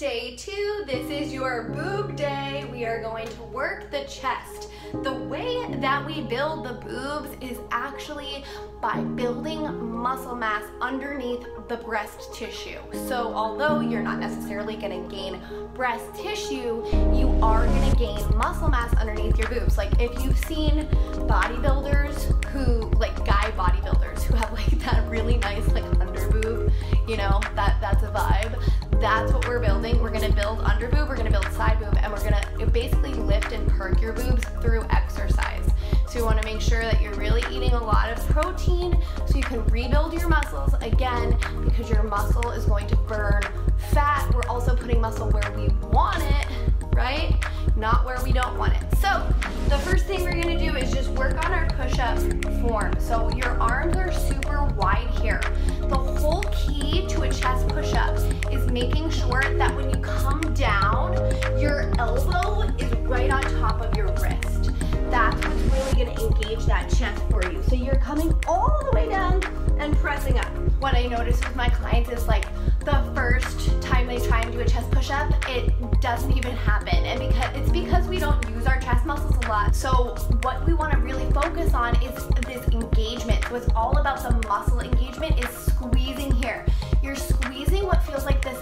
Day 2, this is your boob day. We are going to work the chest. The way that we build the boobs is actually by building muscle mass underneath the breast tissue. So although you're not necessarily going to gain breast tissue, you are going to gain muscle mass underneath your boobs. Like if you've seen bodybuilders who, like guy bodybuilders who have like that really nice like under boob, you know, that's a vibe. That's what we're building. We're gonna build under boob, we're gonna build side boob, and we're gonna basically lift and perk your boobs through exercise. So you wanna make sure that you're really eating a lot of protein so you can rebuild your muscles again, because your muscle is going to burn fat. We're also putting muscle where we want it, right? Not where we don't want it. So the first thing we're gonna do is just work on our push-up form. So your arms are super wide here. The whole key to a chest push-up is making sure that when you come down, your elbow is right on top of your wrist. That's what's really gonna engage that chest for you. So you're coming all the way down and pressing up. What I notice with my clients is like the first time they try and do a chest push-up, it doesn't even happen. And it's because we don't use our chest muscles a lot. So what we wanna really focus on is this engagement. So it's all about the muscle engagement, is squeezing here. You're squeezing what feels like this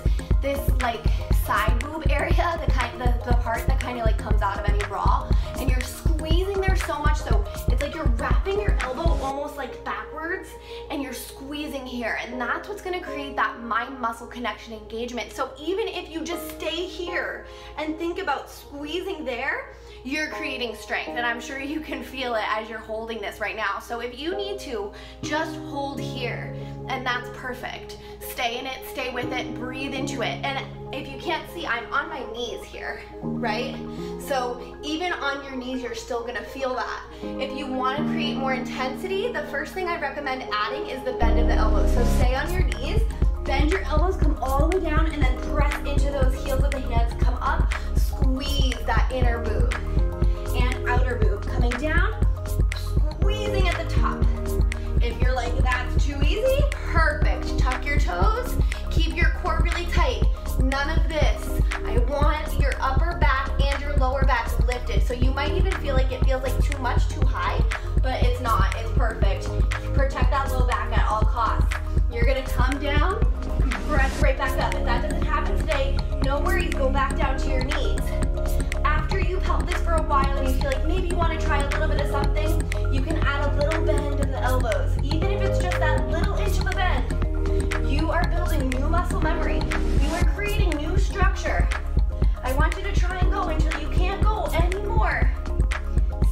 like side boob area, the part that kind of like comes out of any bra, and you're squeezing there so much so it's like you're wrapping your elbow almost like backwards and you're squeezing here, and that's what's going to create that mind-muscle connection engagement. So even if you just stay here and think about squeezing there, you're creating strength, and I'm sure you can feel it as you're holding this right now. So if you need to, just hold here, and that's perfect. Stay in it, stay with it, breathe into it. And if you can't see, I'm on my knees here, right? So even on your knees, you're still gonna feel that. If you wanna create more intensity, the first thing I recommend adding is the bend of the elbows. So stay on your knees, bend your elbows, come all the way down, and then press into those heels of the hands, come up, squeeze that inner boob and outer boob, coming down, squeezing at the top. If you're like, that's too easy, perfect. Tuck your toes, keep your core really tight. None of this. I want your upper back and your lower back lifted. So you might even feel like it feels like too much, too high, but it's not, it's perfect. Protect that low back at all costs. You're gonna come down, press right back up. If that doesn't happen today, no worries, go back down to your knees. After you've held this for a while and you feel like maybe you want to try a little bit of something, you can add a little bend of the elbows. Even if it's just that little inch of a bend, you are building new muscle memory. You are creating new structure. I want you to try and go until you can't go anymore.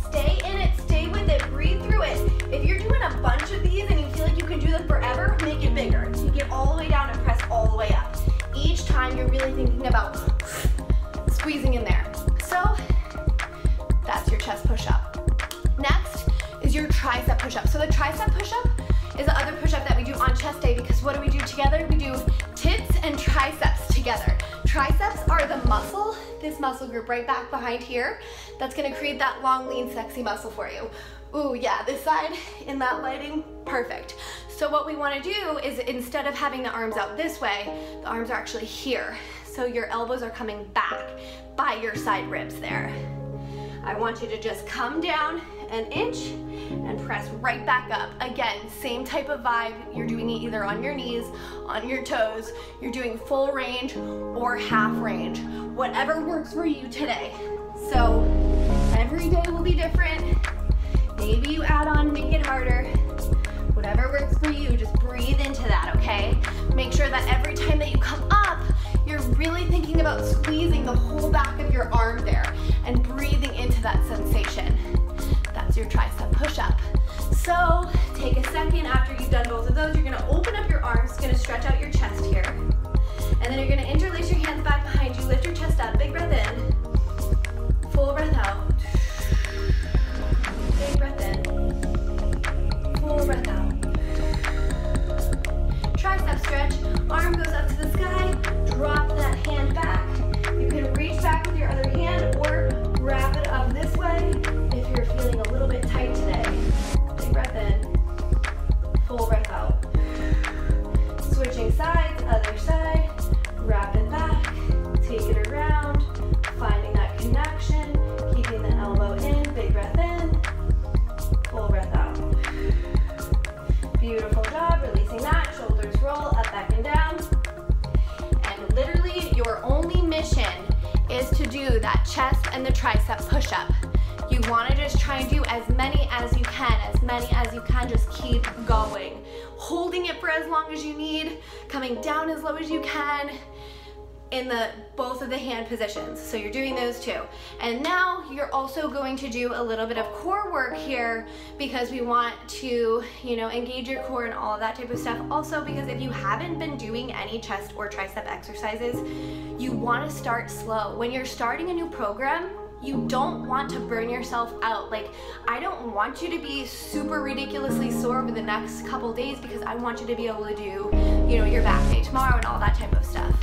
Stay in it, stay with it, breathe through it. If you're doing a bunch of these and you feel like you can do them forever, make it bigger. You get all the way down and press all the way up. Each time you're really thinking about squeezing in there. So that's your chest push-up. Next is your tricep push-up. So the tricep push-up is the other push-up that we do on chest day, because what do we do together? We do tits and triceps together. Triceps are the muscle, this muscle group right back behind here, that's gonna create that long, lean, sexy muscle for you. Ooh, yeah, this side in that lighting, perfect. So what we wanna do is, instead of having the arms out this way, the arms are actually here. So your elbows are coming back by your side ribs there. I want you to just come down an inch and press right back up. Again, same type of vibe. You're doing it either on your knees, on your toes, you're doing full range or half range, whatever works for you today. So every day will be different. Maybe you add on, make it harder. Whatever works for you, just breathe into that, okay? Make sure that every time that you come up, you're really thinking about squeezing the whole back of your arm there and breathing into that sensation. That's your tricep push-up. So take a second after you've done both of those. You're gonna open up your arms, gonna stretch out your chest here. And then you're gonna interlace your hands back behind you, lift your chest up, big breath in, full breath out. Big breath in, full breath out. Tricep stretch, arm goes up to the sky, drop that hand back. You can reach back with your other hand or wrap it up this way if you're feeling a little bit tight today. Big breath in, full breath out. Switching sides, other side, wrap it back. chest and the tricep push-up. You want to just try and do as many as you can, just keep going. Holding it for as long as you need, coming down as low as you can in both of the hand positions. So you're doing those two. And now you're also going to do a little bit of core work here because we want to, engage your core and all of that type of stuff. Also because if you haven't been doing any chest or tricep exercises, you want to start slow. When you're starting a new program, you don't want to burn yourself out. Like, I don't want you to be super ridiculously sore over the next couple days because I want you to be able to do, your back day tomorrow and all that type of stuff.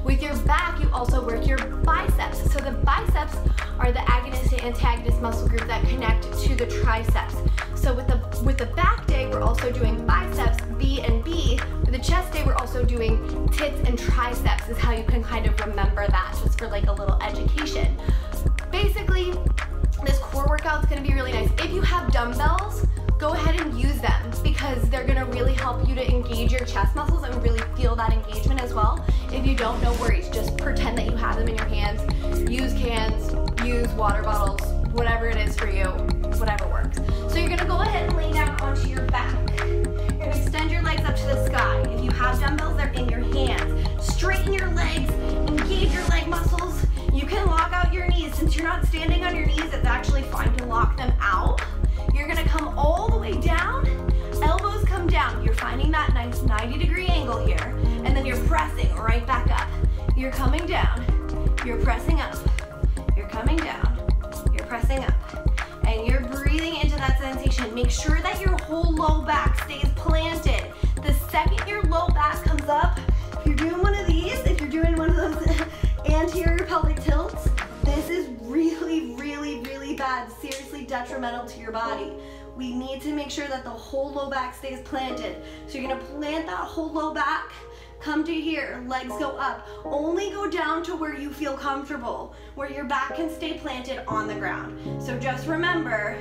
With your back, you also work your biceps. So the biceps are the agonist and antagonist muscle group that connect to the triceps. So with the back day, we're also doing biceps, B and B. With the chest day, we're also doing tits and triceps is how you can kind of remember that, just for like a little education. Basically, this core workout is going to be really nice. If you have dumbbells, go ahead and use them because they're going to really help you to engage your chest muscles and really feel that engagement as well. If you don't, no worries. Just pretend that you have them in your hands. Use cans, use water bottles, whatever it is for you, whatever works. So you're going to go ahead and lay down onto your back. You're going to extend your legs up to the sky. If you have dumbbells, they're in your hands. Straighten your legs, engage your leg muscles. You can lock out your knees. Since you're not standing on your knees, it's actually fine to lock them out. You're gonna come all the way down, elbows come down. You're finding that nice 90-degree angle here, and then you're pressing right back up. You're coming down, you're pressing up, you're coming down, you're pressing up, and you're breathing into that sensation. Make sure that your whole low back stays planted. The second your low back comes up, if you're doing one of these, if you're doing one of those anterior pelvic tilts, this is really, really, really bad, seriously detrimental to your body. We need to make sure that the whole low back stays planted. So you're gonna plant that whole low back, come to here, legs go up. Only go down to where you feel comfortable, where your back can stay planted on the ground. So just remember,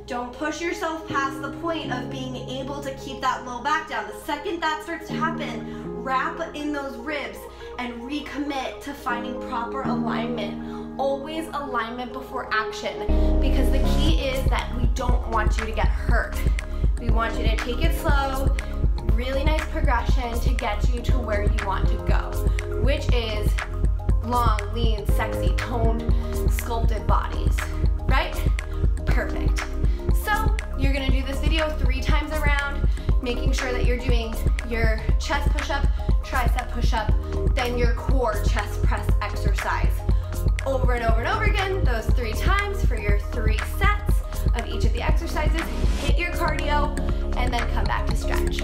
don't push yourself past the point of being able to keep that low back down. The second that starts to happen, wrap in those ribs and recommit to finding proper alignment. Always alignment before action, because the key is that we don't want you to get hurt. We want you to take it slow, really nice progression to get you to where you want to go, which is long, lean, sexy, toned, sculpted bodies, right? Perfect. So you're gonna do this video 3 times around, making sure that you're doing your chest push-up, tricep push-up, then your core chest press exercise. Over and over and over again, those 3 times for your 3 sets of each of the exercises. Hit your cardio and then come back to stretch.